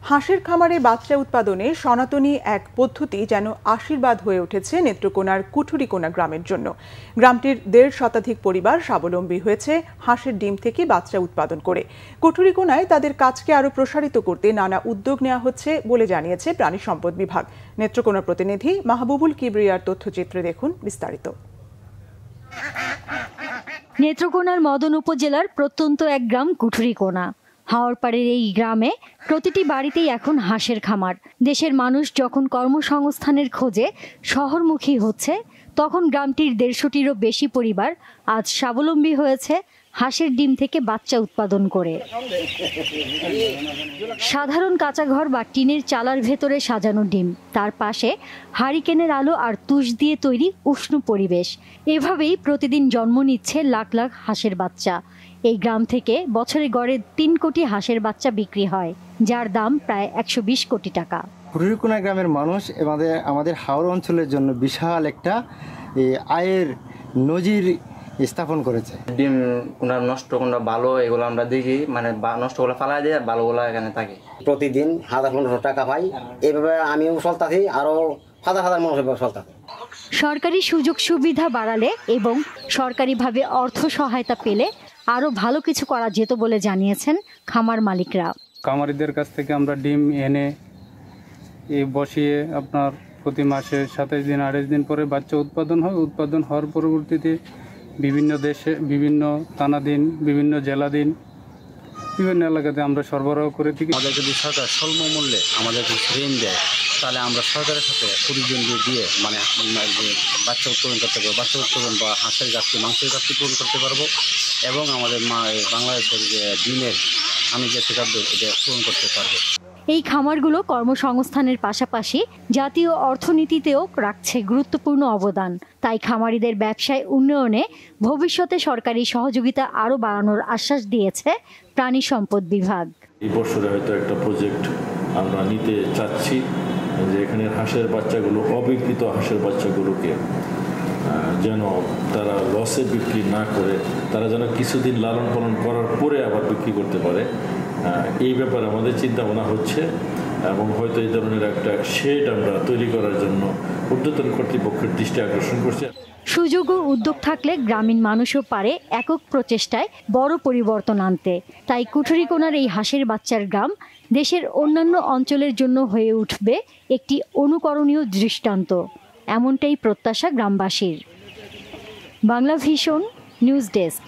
হাঁসের খামারে বাচ্চা উৎপাদনে সনাতনী এক পদ্ধতি যেন আশীর্বাদ হয়ে উঠেছে নেত্রকোনার কুঠুরিকোনা গ্রামের জন্য। গ্রামটির ১.৫ শতাধিক পরিবার স্বাবলম্বী হয়েছে হাঁসের ডিম থেকে বাচ্চা উৎপাদন করে। কুঠুরিকোনায় তাদের কাজকে আরও প্রসারিত করতে নানা উদ্যোগ নেওয়া হচ্ছে বলে জানিয়েছে প্রাণী সম্পদ বিভাগ। নেত্রকোনা প্রতিনিধি মাহবুবুল কিবরিয়ার তথ্যচিত্রে দেখুন বিস্তারিত। নেত্রকোনার মদন উপজেলার প্রত্যন্ত এক গ্রাম কুঠুরিকোনা। হাওড়পাড়ের এই গ্রামে প্রতিটি বাড়িতেই এখন হাঁসের খামার। দেশের মানুষ যখন কর্মসংস্থানের খোঁজে শহরমুখী হচ্ছে, তখন গ্রামটির ১৫০টিরও বেশি পরিবার আজ স্বাবলম্বী হয়েছে হাঁসের ডিম থেকে বাচ্চা উৎপাদন করে। সাধারণ কাঁচা ঘর বা টিনের চালার ভেতরে সাজানো ডিম, তার পাশে হারিকেনের আলো আর তুষ দিয়ে তৈরি উষ্ণ পরিবেশ। এভাবেই প্রতিদিন জন্ম নিচ্ছে লাখ লাখ হাঁসের বাচ্চা। এই গ্রাম থেকে বছরে গড়ে ৩ কোটি হাঁসের বাচ্চা বিক্রি হয়, যার দাম প্রায় ১২০ কোটি টাকা। কুঠুরিকোনা গ্রামের মানুষ আমাদের হাওড় অঞ্চলের জন্য বিশাল একটা আয়ের নজির স্থাপন করেছে। ডিম কোনটা নষ্ট কোনটা ভালো এগুলো আমরা দেখি, মানে নষ্টগুলো ফালাই দিয়ে ভালোগুলো এখানে থাকে। প্রতিদিন ১০০০-১৫০০ টাকা পাই। এভাবে আমিও চলতাছি, আরও হাজার হাজার মানুষ চলতাছে। সরকারি সুযোগ সুবিধা বাড়ালে এবং সরকারিভাবে অর্থ সহায়তা পেলে আরও ভালো কিছু করা যেত বলে জানিয়েছেন খামার মালিকরা। খামারিদের কাছ থেকে আমরা ডিম এনে বসিয়ে আপনার প্রতি মাসে ২৭ দিন ২৮ দিন পরে বাচ্চা উৎপাদন হয়। উৎপাদন হওয়ার পরবর্তীতে বিভিন্ন দেশে, বিভিন্ন থানাদিন, বিভিন্ন জেলাদিন, বিভিন্ন এলাকাতে আমরা সরবরাহ করে থাকি। আমাদের যদি সরকার স্বল্প মূল্যে আমাদেরকে ঋণ দেয়, তাহলে আমরা সরকারের সাথে পরিজন দিয়ে মানে বাচ্চা উৎপাদন করতে পারবো। বাচ্চা উৎপাদন বা হাঁসের ঘাটতি, মাংসের ঘাটতি পূরণ করতে পারবো এবং আমাদের বাংলাদেশের যে ডিমের যে খাদ্য এটা পূরণ করতে পারবো। এই খামারগুলো কর্মসংস্থানের পাশাপাশি জাতীয় অর্থনীতিতেও রাখছে গুরুত্বপূর্ণ অবদান। তাই খামারিদের ব্যবসায় উন্নয়নে ভবিষ্যতে সরকারি সহযোগিতা আরও বাড়ানোর আশ্বাস দিয়েছে প্রাণী সম্পদ বিভাগ। এই বছরে হয়তো একটা প্রজেক্ট আমরা নিতে চাচ্ছি, যে এখানে হাঁসের বাচ্চাগুলো, অবিকৃত হাঁসের বাচ্চাগুলোকে যেন তারা লসে বিক্রি না করে, তারা যেন কিছুদিন লালন পালন করার পরে আবার বিক্রি করতে পারে। এই ব্যাপারে আমাদের চিন্তা ভাবনা হচ্ছে এবং হয়তো এই ধরনের একটা শেড আমরা তৈরি করার জন্য ঊর্ধ্বতন কর্তৃপক্ষের দৃষ্টি আকর্ষণ করছে। সুযোগ ও উদ্যোগ থাকলে গ্রামীণ মানুষও পারে একক প্রচেষ্টায় বড় পরিবর্তন আনতে। তাই কুঠুরিকোনার এই হাঁসের বাচ্চার গ্রাম দেশের অন্যান্য অঞ্চলের জন্য হয়ে উঠবে একটি অনুকরণীয় দৃষ্টান্ত, এমনটাই প্রত্যাশা গ্রামবাসীর। Bangla vision news desk.